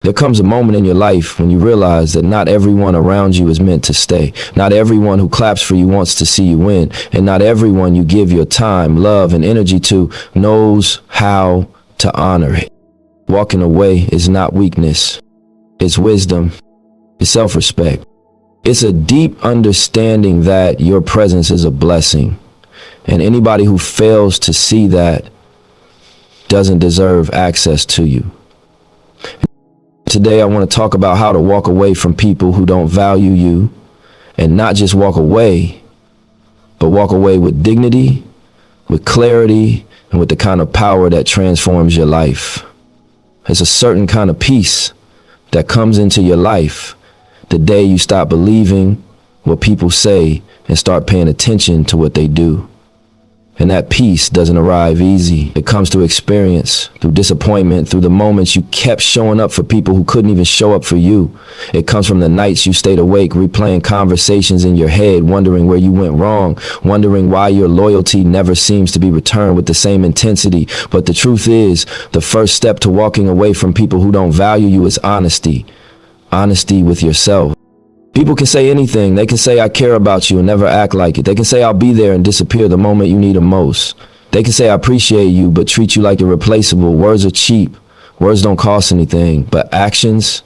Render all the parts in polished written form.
There comes a moment in your life when you realize that not everyone around you is meant to stay. Not everyone who claps for you wants to see you win. And not everyone you give your time, love, and energy to knows how to honor it. Walking away is not weakness. It's wisdom. It's self-respect. It's a deep understanding that your presence is a blessing. And anybody who fails to see that doesn't deserve access to you. Today, I want to talk about how to walk away from people who don't value you, and not just walk away, but walk away with dignity, with clarity, and with the kind of power that transforms your life. There's a certain kind of peace that comes into your life the day you stop believing what people say and start paying attention to what they do. And that peace doesn't arrive easy. It comes through experience, through disappointment, through the moments you kept showing up for people who couldn't even show up for you. It comes from the nights you stayed awake, replaying conversations in your head, wondering where you went wrong, wondering why your loyalty never seems to be returned with the same intensity. But the truth is, the first step to walking away from people who don't value you is honesty. Honesty with yourself. People can say anything. They can say, I care about you, and never act like it. They can say, I'll be there, and disappear the moment you need them most. They can say, I appreciate you, but treat you like irreplaceable. Words are cheap. Words don't cost anything. But actions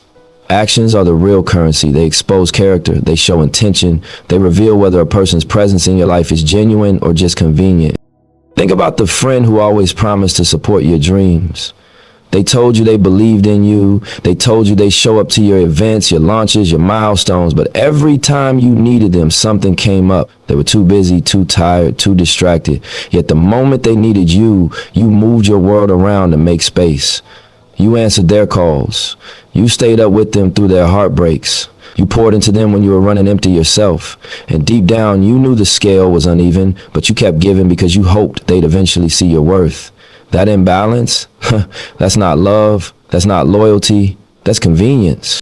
are the real currency. They expose character. They show intention. They reveal whether a person's presence in your life is genuine or just convenient. Think about the friend who always promised to support your dreams. They told you they believed in you. They told you they show up to your events, your launches, your milestones. But every time you needed them, something came up. They were too busy, too tired, too distracted. Yet the moment they needed you, you moved your world around to make space. You answered their calls. You stayed up with them through their heartbreaks. You poured into them when you were running empty yourself. And deep down, you knew the scale was uneven, but you kept giving because you hoped they'd eventually see your worth. That imbalance, that's not love, that's not loyalty, that's convenience.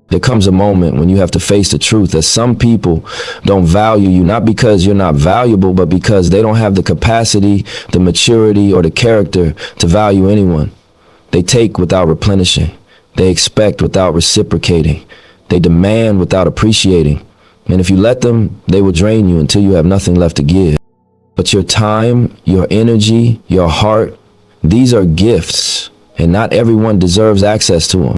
There comes a moment when you have to face the truth that some people don't value you, not because you're not valuable, but because they don't have the capacity, the maturity, or the character to value anyone. They take without replenishing. They expect without reciprocating. They demand without appreciating. And if you let them, they will drain you until you have nothing left to give. But your time, your energy, your heart, these are gifts, and not everyone deserves access to them.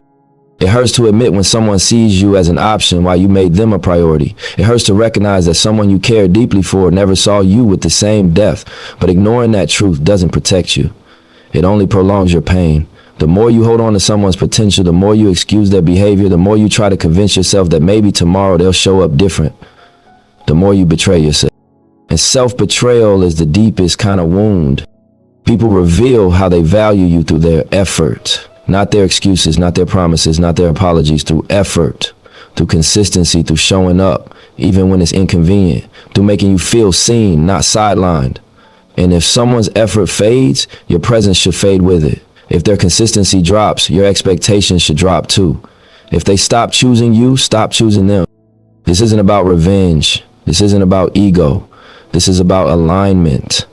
It hurts to admit when someone sees you as an option while you made them a priority. It hurts to recognize that someone you care deeply for never saw you with the same depth. But ignoring that truth doesn't protect you. It only prolongs your pain. The more you hold on to someone's potential, the more you excuse their behavior, the more you try to convince yourself that maybe tomorrow they'll show up different, the more you betray yourself. And self-betrayal is the deepest kind of wound. People reveal how they value you through their effort, not their excuses, not their promises, not their apologies, through effort, through consistency, through showing up, even when it's inconvenient, through making you feel seen, not sidelined. And if someone's effort fades, your presence should fade with it. If their consistency drops, your expectations should drop too. If they stop choosing you, stop choosing them. This isn't about revenge. This isn't about ego. This is about alignment.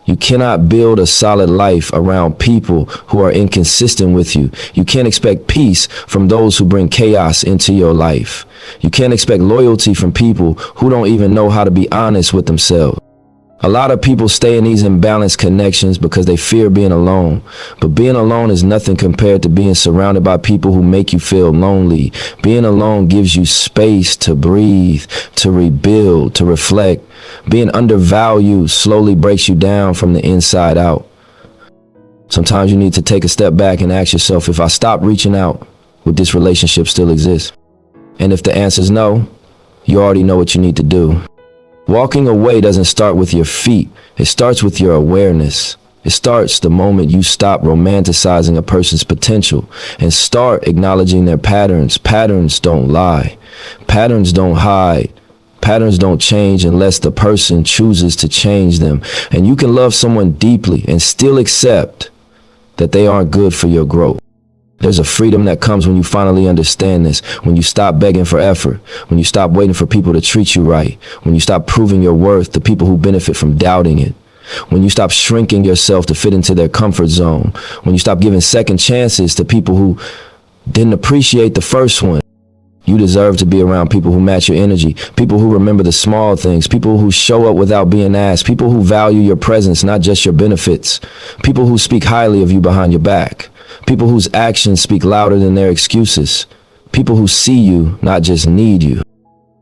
You cannot build a solid life around people who are inconsistent with you. You can't expect peace from those who bring chaos into your life. You can't expect loyalty from people who don't even know how to be honest with themselves. A lot of people stay in these imbalanced connections because they fear being alone. But being alone is nothing compared to being surrounded by people who make you feel lonely. Being alone gives you space to breathe, to rebuild, to reflect. Being undervalued slowly breaks you down from the inside out. Sometimes you need to take a step back and ask yourself, if I stop reaching out, would this relationship still exist? And if the answer is no, you already know what you need to do. Walking away doesn't start with your feet. It starts with your awareness. It starts the moment you stop romanticizing a person's potential and start acknowledging their patterns. Patterns don't lie. Patterns don't hide. Patterns don't change unless the person chooses to change them. And you can love someone deeply and still accept that they aren't good for your growth. There's a freedom that comes when you finally understand this, when you stop begging for effort, when you stop waiting for people to treat you right, when you stop proving your worth to people who benefit from doubting it, when you stop shrinking yourself to fit into their comfort zone, when you stop giving second chances to people who didn't appreciate the first one. You deserve to be around people who match your energy, people who remember the small things, people who show up without being asked, people who value your presence, not just your benefits, people who speak highly of you behind your back, people whose actions speak louder than their excuses, people who see you, not just need you.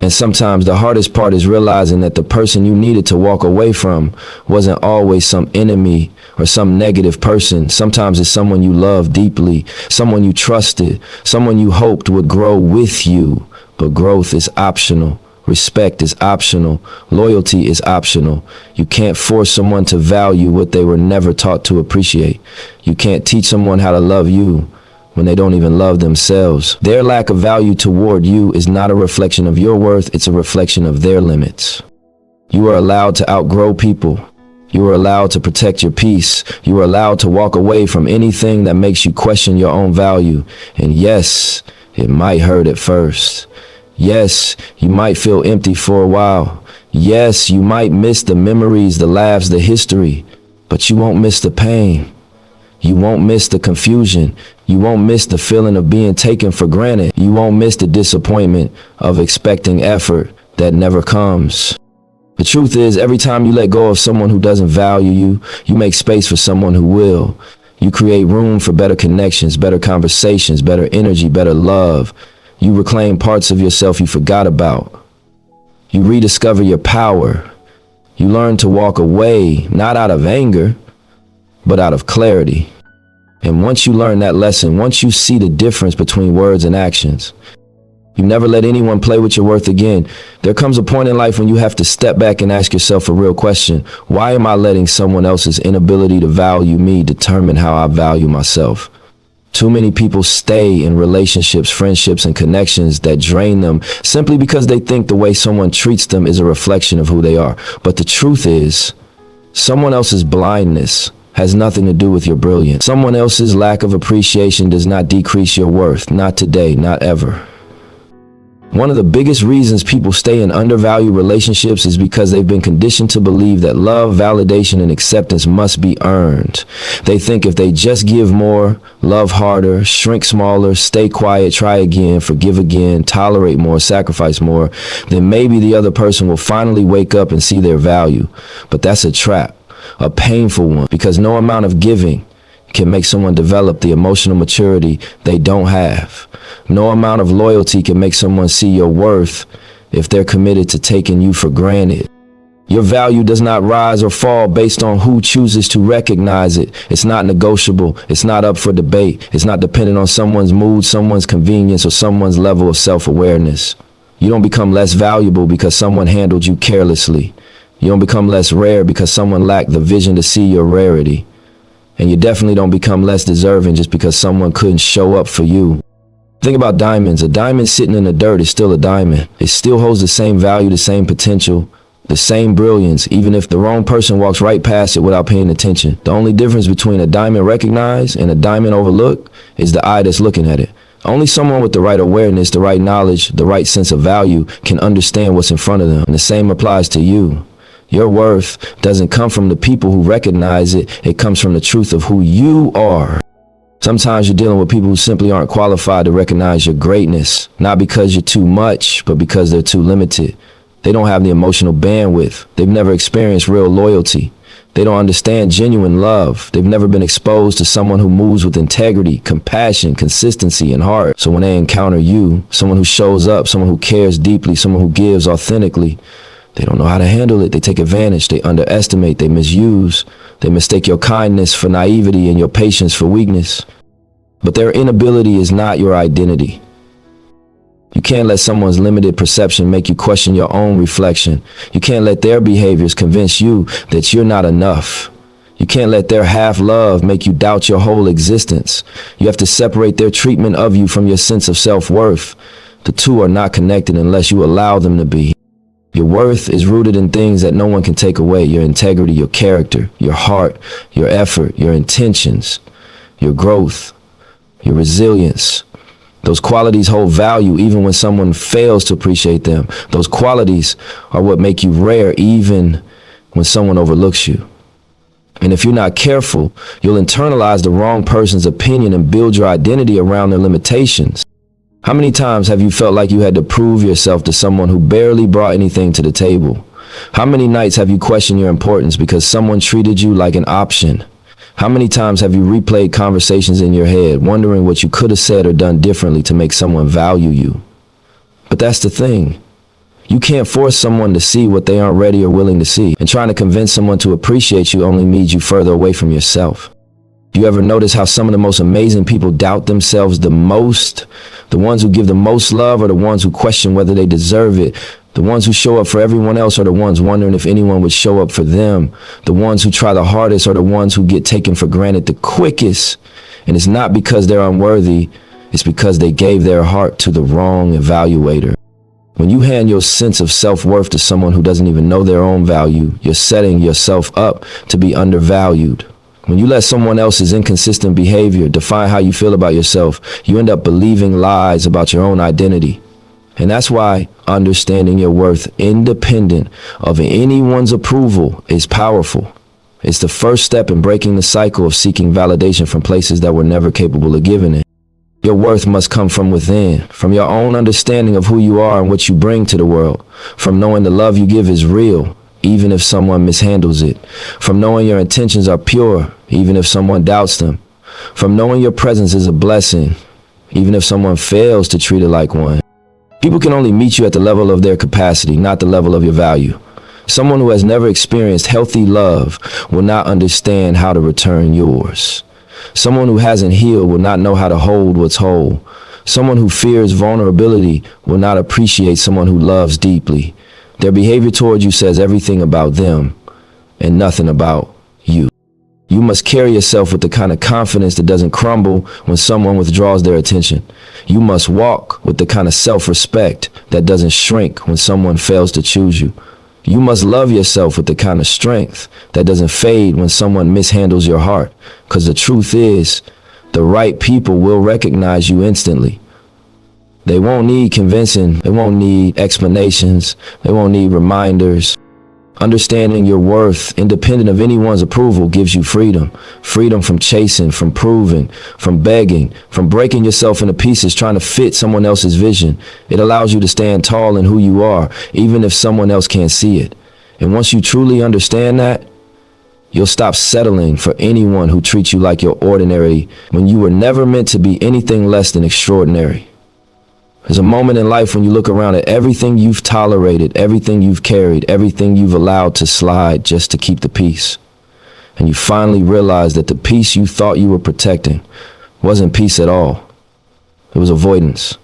And sometimes the hardest part is realizing that the person you needed to walk away from wasn't always some enemy or some negative person. Sometimes it's someone you love deeply, someone you trusted, someone you hoped would grow with you. But growth is optional. Respect is optional. Loyalty is optional. You can't force someone to value what they were never taught to appreciate. You can't teach someone how to love you when they don't even love themselves. Their lack of value toward you is not a reflection of your worth, it's a reflection of their limits. You are allowed to outgrow people. You are allowed to protect your peace. You are allowed to walk away from anything that makes you question your own value. And yes, it might hurt at first. Yes, you might feel empty for a while. Yes, you might miss the memories, the laughs, the history, but you won't miss the pain. You won't miss the confusion. You won't miss the feeling of being taken for granted. You won't miss the disappointment of expecting effort that never comes. The truth is, every time you let go of someone who doesn't value you, you make space for someone who will. You create room for better connections, better conversations, better energy, better love. You reclaim parts of yourself you forgot about. You rediscover your power. You learn to walk away, not out of anger, but out of clarity. And once you learn that lesson, once you see the difference between words and actions, you never let anyone play with your worth again. There comes a point in life when you have to step back and ask yourself a real question. Why am I letting someone else's inability to value me determine how I value myself? Too many people stay in relationships, friendships, and connections that drain them simply because they think the way someone treats them is a reflection of who they are. But the truth is, someone else's blindness has nothing to do with your brilliance. Someone else's lack of appreciation does not decrease your worth. Not today, not ever. One of the biggest reasons people stay in undervalued relationships is because they've been conditioned to believe that love, validation, and acceptance must be earned. They think if they just give more, love harder, shrink smaller, stay quiet, try again, forgive again, tolerate more, sacrifice more, then maybe the other person will finally wake up and see their value. But that's a trap, a painful one, because no amount of giving can make someone develop the emotional maturity they don't have. No amount of loyalty can make someone see your worth if they're committed to taking you for granted. Your value does not rise or fall based on who chooses to recognize it. It's not negotiable. It's not up for debate. It's not dependent on someone's mood, someone's convenience, or someone's level of self-awareness. You don't become less valuable because someone handled you carelessly. You don't become less rare because someone lacked the vision to see your rarity. And you definitely don't become less deserving just because someone couldn't show up for you. Think about diamonds. A diamond sitting in the dirt is still a diamond. It still holds the same value, the same potential, the same brilliance, even if the wrong person walks right past it without paying attention. The only difference between a diamond recognized and a diamond overlooked is the eye that's looking at it. Only someone with the right awareness, the right knowledge, the right sense of value can understand what's in front of them. And the same applies to you. Your worth doesn't come from the people who recognize it. It comes from the truth of who you are. Sometimes you're dealing with people who simply aren't qualified to recognize your greatness, not because you're too much, but because they're too limited. They don't have the emotional bandwidth. They've never experienced real loyalty. They don't understand genuine love. They've never been exposed to someone who moves with integrity, compassion, consistency, and heart. So when they encounter you, someone who shows up, someone who cares deeply, someone who gives authentically, they don't know how to handle it. They take advantage. They underestimate. They misuse. They mistake your kindness for naivety and your patience for weakness. But their inability is not your identity. You can't let someone's limited perception make you question your own reflection. You can't let their behaviors convince you that you're not enough. You can't let their half love make you doubt your whole existence. You have to separate their treatment of you from your sense of self-worth. The two are not connected unless you allow them to be. Your worth is rooted in things that no one can take away. Your integrity, your character, your heart, your effort, your intentions, your growth, your resilience. Those qualities hold value even when someone fails to appreciate them. Those qualities are what make you rare even when someone overlooks you. And if you're not careful, you'll internalize the wrong person's opinion and build your identity around their limitations. How many times have you felt like you had to prove yourself to someone who barely brought anything to the table? How many nights have you questioned your importance because someone treated you like an option? How many times have you replayed conversations in your head, wondering what you could have said or done differently to make someone value you? But that's the thing. You can't force someone to see what they aren't ready or willing to see, and trying to convince someone to appreciate you only leads you further away from yourself. You ever notice how some of the most amazing people doubt themselves the most? The ones who give the most love are the ones who question whether they deserve it. The ones who show up for everyone else are the ones wondering if anyone would show up for them. The ones who try the hardest are the ones who get taken for granted the quickest. And it's not because they're unworthy, it's because they gave their heart to the wrong evaluator. When you hand your sense of self-worth to someone who doesn't even know their own value, you're setting yourself up to be undervalued. When you let someone else's inconsistent behavior define how you feel about yourself, you end up believing lies about your own identity. And that's why understanding your worth independent of anyone's approval is powerful. It's the first step in breaking the cycle of seeking validation from places that were never capable of giving it. Your worth must come from within, from your own understanding of who you are and what you bring to the world, from knowing the love you give is real, even if someone mishandles it, from knowing your intentions are pure, even if someone doubts them, from knowing your presence is a blessing, even if someone fails to treat it like one. People can only meet you at the level of their capacity, not the level of your value. Someone who has never experienced healthy love will not understand how to return yours. Someone who hasn't healed will not know how to hold what's whole. Someone who fears vulnerability will not appreciate someone who loves deeply. Their behavior toward you says everything about them and nothing about you. You must carry yourself with the kind of confidence that doesn't crumble when someone withdraws their attention. You must walk with the kind of self-respect that doesn't shrink when someone fails to choose you. You must love yourself with the kind of strength that doesn't fade when someone mishandles your heart. Because the truth is, the right people will recognize you instantly. They won't need convincing. They won't need explanations. They won't need reminders. Understanding your worth, independent of anyone's approval, gives you freedom. Freedom from chasing, from proving, from begging, from breaking yourself into pieces trying to fit someone else's vision. It allows you to stand tall in who you are, even if someone else can't see it. And once you truly understand that, you'll stop settling for anyone who treats you like you're ordinary when you were never meant to be anything less than extraordinary. There's a moment in life when you look around at everything you've tolerated, everything you've carried, everything you've allowed to slide just to keep the peace. And you finally realize that the peace you thought you were protecting wasn't peace at all. It was avoidance.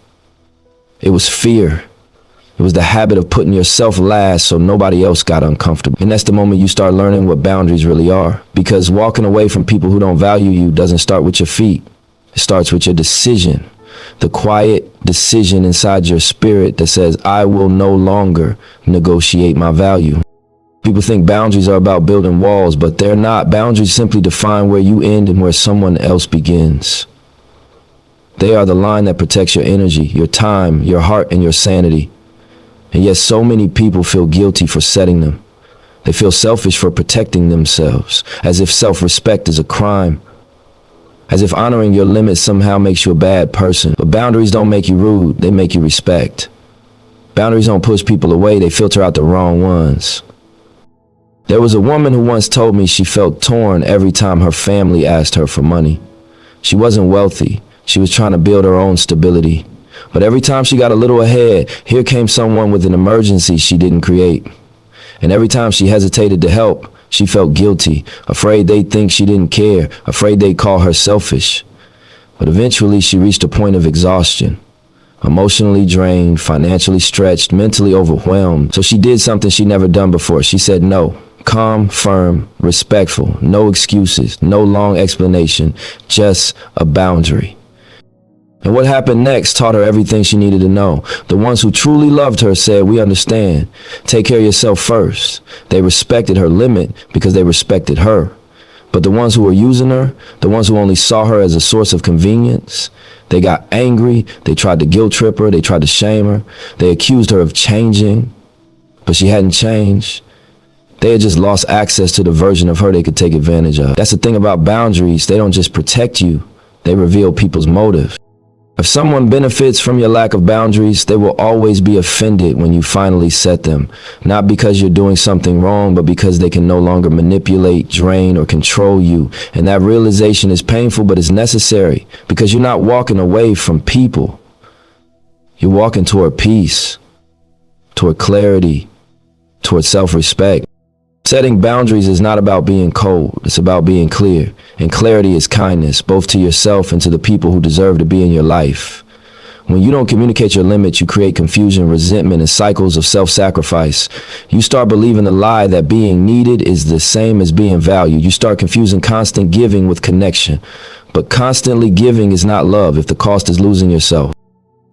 It was fear. It was the habit of putting yourself last so nobody else got uncomfortable. And that's the moment you start learning what boundaries really are. Because walking away from people who don't value you doesn't start with your feet. It starts with your decision. The quiet decision inside your spirit that says, I will no longer negotiate my value. People think boundaries are about building walls, but they're not. Boundaries simply define where you end and where someone else begins. They are the line that protects your energy, your time, your heart, and your sanity. And yet so many people feel guilty for setting them. They feel selfish for protecting themselves, as if self-respect is a crime. As if honoring your limits somehow makes you a bad person. But boundaries don't make you rude, they make you respect. Boundaries don't push people away, they filter out the wrong ones. There was a woman who once told me she felt torn every time her family asked her for money. She wasn't wealthy, she was trying to build her own stability. But every time she got a little ahead, here came someone with an emergency she didn't create. And every time she hesitated to help, she felt guilty, afraid they'd think she didn't care, afraid they'd call her selfish. But eventually she reached a point of exhaustion, emotionally drained, financially stretched, mentally overwhelmed. So she did something she'd never done before. She said no. Calm, firm, respectful, no excuses, no long explanation, just a boundary. And what happened next taught her everything she needed to know. The ones who truly loved her said, we understand. Take care of yourself first. They respected her limit because they respected her. But the ones who were using her, the ones who only saw her as a source of convenience, they got angry. They tried to guilt trip her. They tried to shame her. They accused her of changing, but she hadn't changed. They had just lost access to the version of her they could take advantage of. That's the thing about boundaries. They don't just protect you, they reveal people's motives. If someone benefits from your lack of boundaries, they will always be offended when you finally set them. Not because you're doing something wrong, but because they can no longer manipulate, drain, or control you. And that realization is painful, but it's necessary, because you're not walking away from people. You're walking toward peace, toward clarity, toward self-respect. Setting boundaries is not about being cold, it's about being clear. And clarity is kindness, both to yourself and to the people who deserve to be in your life. When you don't communicate your limits, you create confusion, resentment, and cycles of self-sacrifice. You start believing the lie that being needed is the same as being valued. You start confusing constant giving with connection. But constantly giving is not love if the cost is losing yourself.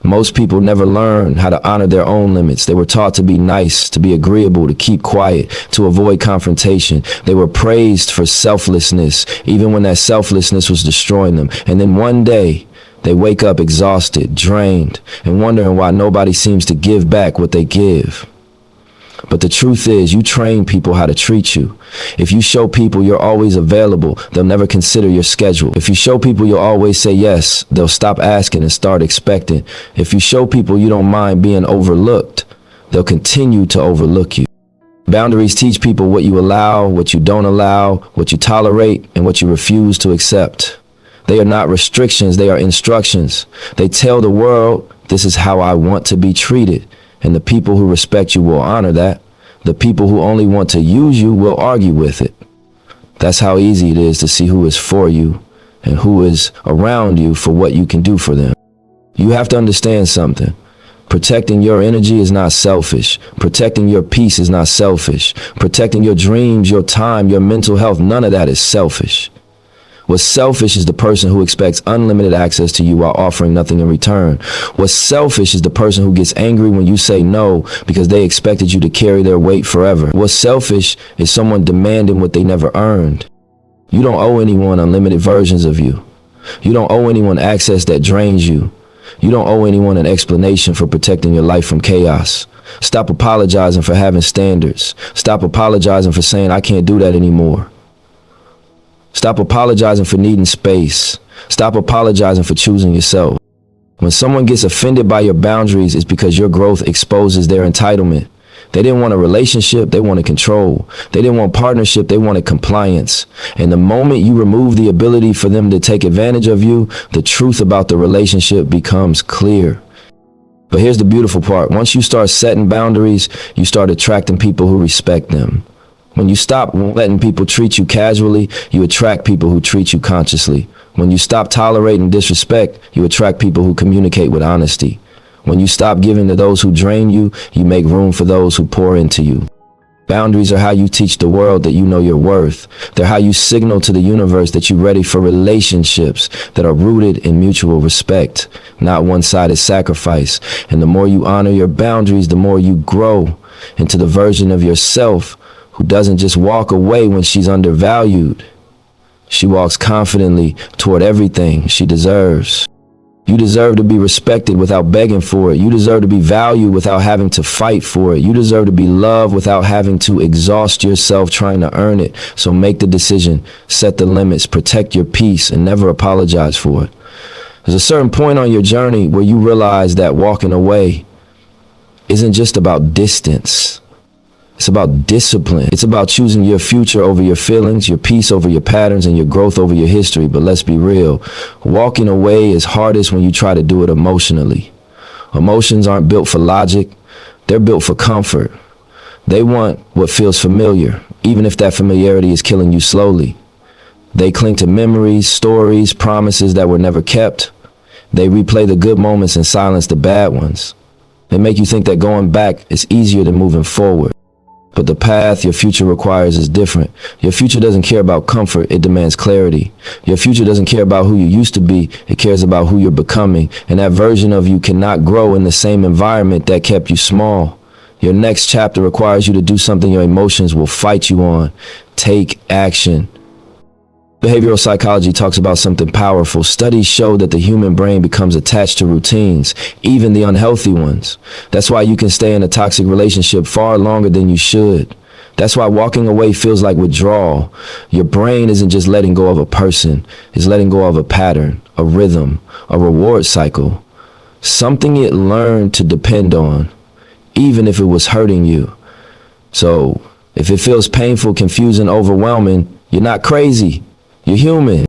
Most people never learn how to honor their own limits. They were taught to be nice, to be agreeable, to keep quiet, to avoid confrontation. They were praised for selflessness, even when that selflessness was destroying them. And then one day, they wake up exhausted, drained, and wondering why nobody seems to give back what they give. But the truth is, you train people how to treat you. If you show people you're always available, they'll never consider your schedule. If you show people you'll always say yes, they'll stop asking and start expecting. If you show people you don't mind being overlooked, they'll continue to overlook you. Boundaries teach people what you allow, what you don't allow, what you tolerate, and what you refuse to accept. They are not restrictions, they are instructions. They tell the world, this is how I want to be treated. And the people who respect you will honor that. The people who only want to use you will argue with it. That's how easy it is to see who is for you and who is around you for what you can do for them. You have to understand something. Protecting your energy is not selfish. Protecting your peace is not selfish. Protecting your dreams, your time, your mental health, none of that is selfish. What's selfish is the person who expects unlimited access to you while offering nothing in return. What's selfish is the person who gets angry when you say no because they expected you to carry their weight forever. What's selfish is someone demanding what they never earned. You don't owe anyone unlimited versions of you. You don't owe anyone access that drains you. You don't owe anyone an explanation for protecting your life from chaos. Stop apologizing for having standards. Stop apologizing for saying, I can't do that anymore. Stop apologizing for needing space. Stop apologizing for choosing yourself. When someone gets offended by your boundaries, it's because your growth exposes their entitlement. They didn't want a relationship, they wanted control. They didn't want partnership, they wanted compliance. And the moment you remove the ability for them to take advantage of you, the truth about the relationship becomes clear. But here's the beautiful part. Once you start setting boundaries, you start attracting people who respect them. When you stop letting people treat you casually, you attract people who treat you consciously. When you stop tolerating disrespect, you attract people who communicate with honesty. When you stop giving to those who drain you, you make room for those who pour into you. Boundaries are how you teach the world that you know your worth. They're how you signal to the universe that you're ready for relationships that are rooted in mutual respect, not one-sided sacrifice. And the more you honor your boundaries, the more you grow into the version of yourself who doesn't just walk away when she's undervalued. She walks confidently toward everything she deserves. You deserve to be respected without begging for it. You deserve to be valued without having to fight for it. You deserve to be loved without having to exhaust yourself trying to earn it. So make the decision, set the limits, protect your peace, and never apologize for it. There's a certain point on your journey where you realize that walking away isn't just about distance. It's about discipline. It's about choosing your future over your feelings, your peace over your patterns, and your growth over your history. But let's be real. Walking away is hardest when you try to do it emotionally. Emotions aren't built for logic. They're built for comfort. They want what feels familiar, even if that familiarity is killing you slowly. They cling to memories, stories, promises that were never kept. They replay the good moments and silence the bad ones. They make you think that going back is easier than moving forward. But the path your future requires is different. Your future doesn't care about comfort, it demands clarity. Your future doesn't care about who you used to be, it cares about who you're becoming. And that version of you cannot grow in the same environment that kept you small. Your next chapter requires you to do something your emotions will fight you on. Take action. Behavioral psychology talks about something powerful. Studies show that the human brain becomes attached to routines, even the unhealthy ones. That's why you can stay in a toxic relationship far longer than you should. That's why walking away feels like withdrawal. Your brain isn't just letting go of a person, it's letting go of a pattern, a rhythm, a reward cycle, something it learned to depend on, even if it was hurting you. So if it feels painful, confusing, overwhelming, you're not crazy, you're human.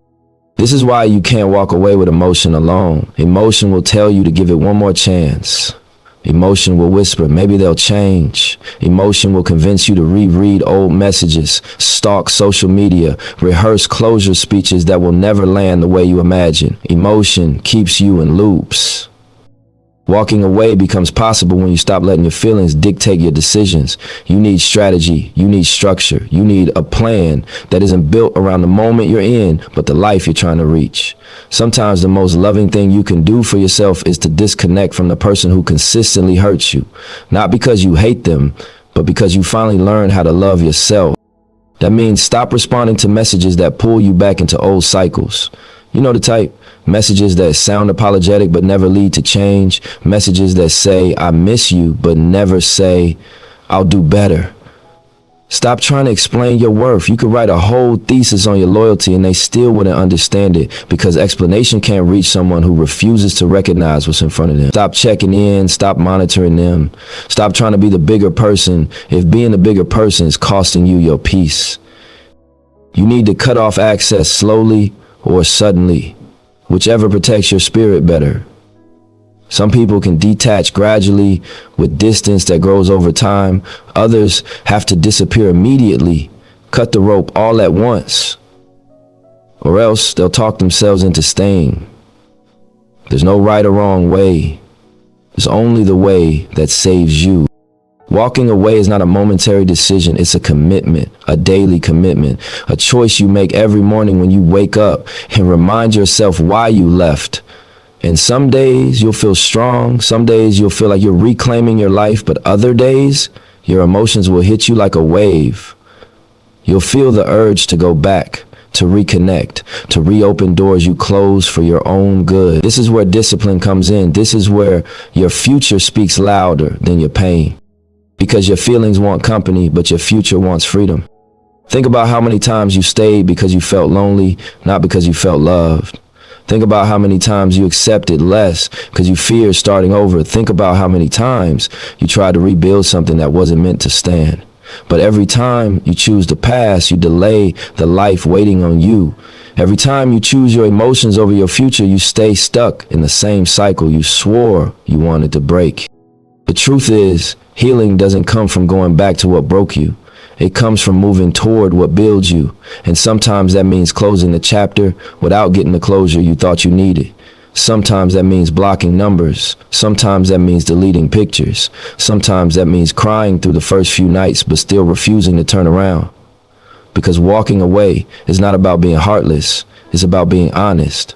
This is why you can't walk away with emotion alone. Emotion will tell you to give it one more chance. Emotion will whisper, maybe they'll change. Emotion will convince you to reread old messages, stalk social media, rehearse closure speeches that will never land the way you imagine. Emotion keeps you in loops. Walking away becomes possible when you stop letting your feelings dictate your decisions. You need strategy, you need structure, you need a plan that isn't built around the moment you're in, but the life you're trying to reach. Sometimes the most loving thing you can do for yourself is to disconnect from the person who consistently hurts you. Not because you hate them, but because you finally learn how to love yourself. That means stop responding to messages that pull you back into old cycles. You know the type. Messages that sound apologetic but never lead to change. Messages that say, I miss you, but never say, I'll do better. Stop trying to explain your worth. You could write a whole thesis on your loyalty and they still wouldn't understand it because explanation can't reach someone who refuses to recognize what's in front of them. Stop checking in. Stop monitoring them. Stop trying to be the bigger person if being the bigger person is costing you your peace. You need to cut off access slowly or suddenly, whichever protects your spirit better. Some people can detach gradually with distance that grows over time. Others have to disappear immediately, cut the rope all at once, or else they'll talk themselves into staying. There's no right or wrong way. There's only the way that saves you. Walking away is not a momentary decision, it's a commitment, a daily commitment, a choice you make every morning when you wake up and remind yourself why you left. And some days you'll feel strong, some days you'll feel like you're reclaiming your life, but other days your emotions will hit you like a wave. You'll feel the urge to go back, to reconnect, to reopen doors you closed for your own good. This is where discipline comes in. This is where your future speaks louder than your pain. Because your feelings want company, but your future wants freedom. Think about how many times you stayed because you felt lonely, not because you felt loved. Think about how many times you accepted less because you feared starting over. Think about how many times you tried to rebuild something that wasn't meant to stand. But every time you choose the past, you delay the life waiting on you. Every time you choose your emotions over your future, you stay stuck in the same cycle you swore you wanted to break. The truth is, healing doesn't come from going back to what broke you. It comes from moving toward what builds you. And sometimes that means closing the chapter without getting the closure you thought you needed. Sometimes that means blocking numbers. Sometimes that means deleting pictures. Sometimes that means crying through the first few nights but still refusing to turn around. Because walking away is not about being heartless. It's about being honest.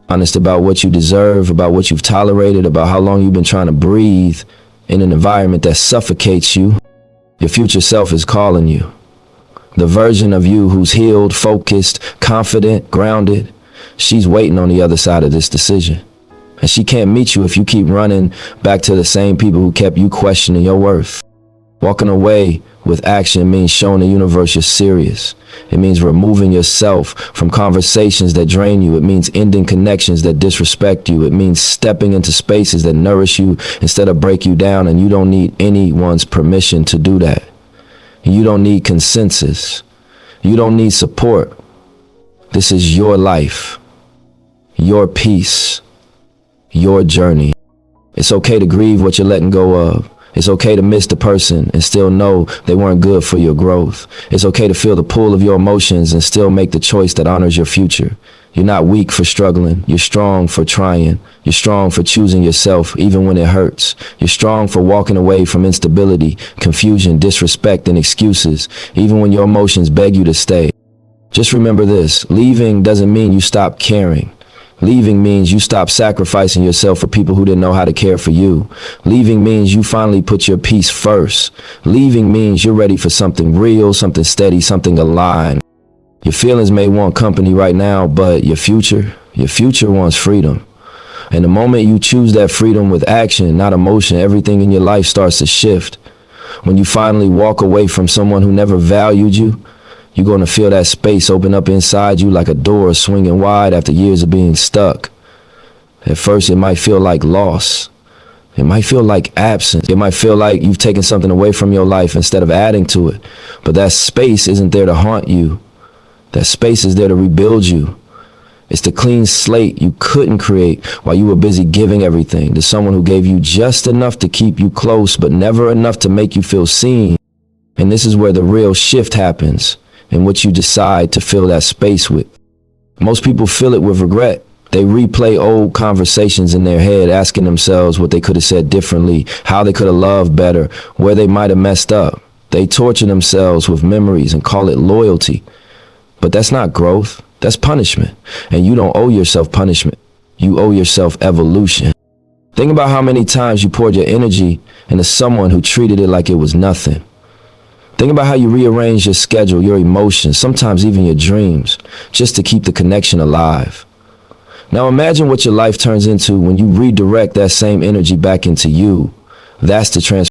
Honest about what you deserve, about what you've tolerated, about how long you've been trying to breathe in an environment that suffocates you. Your future self is calling you. The version of you who's healed, focused, confident, grounded, she's waiting on the other side of this decision. And she can't meet you if you keep running back to the same people who kept you questioning your worth. Walking away with action means showing the universe you're serious. It means removing yourself from conversations that drain you. It means ending connections that disrespect you. It means stepping into spaces that nourish you instead of break you down, and you don't need anyone's permission to do that. You don't need consensus. You don't need support. This is your life, your peace, your journey. It's okay to grieve what you're letting go of. It's okay to miss the person and still know they weren't good for your growth. It's okay to feel the pull of your emotions and still make the choice that honors your future. You're not weak for struggling. You're strong for trying. You're strong for choosing yourself even when it hurts. You're strong for walking away from instability, confusion, disrespect, and excuses, even when your emotions beg you to stay. Just remember this, leaving doesn't mean you stop caring. Leaving means you stop sacrificing yourself for people who didn't know how to care for you. Leaving means you finally put your peace first. Leaving means you're ready for something real, something steady, something aligned. Your feelings may want company right now, but your future wants freedom. And the moment you choose that freedom with action, not emotion, everything in your life starts to shift. When you finally walk away from someone who never valued you, you're going to feel that space open up inside you like a door swinging wide after years of being stuck. At first, it might feel like loss. It might feel like absence. It might feel like you've taken something away from your life instead of adding to it. But that space isn't there to haunt you. That space is there to rebuild you. It's the clean slate you couldn't create while you were busy giving everything to someone who gave you just enough to keep you close, but never enough to make you feel seen. And this is where the real shift happens, in what you decide to fill that space with. Most people fill it with regret. They replay old conversations in their head, asking themselves what they could have said differently, how they could have loved better, where they might have messed up. They torture themselves with memories and call it loyalty. But that's not growth. That's punishment. And you don't owe yourself punishment. You owe yourself evolution. Think about how many times you poured your energy into someone who treated it like it was nothing. Think about how you rearrange your schedule, your emotions, sometimes even your dreams, just to keep the connection alive. Now imagine what your life turns into when you redirect that same energy back into you. That's the transformation.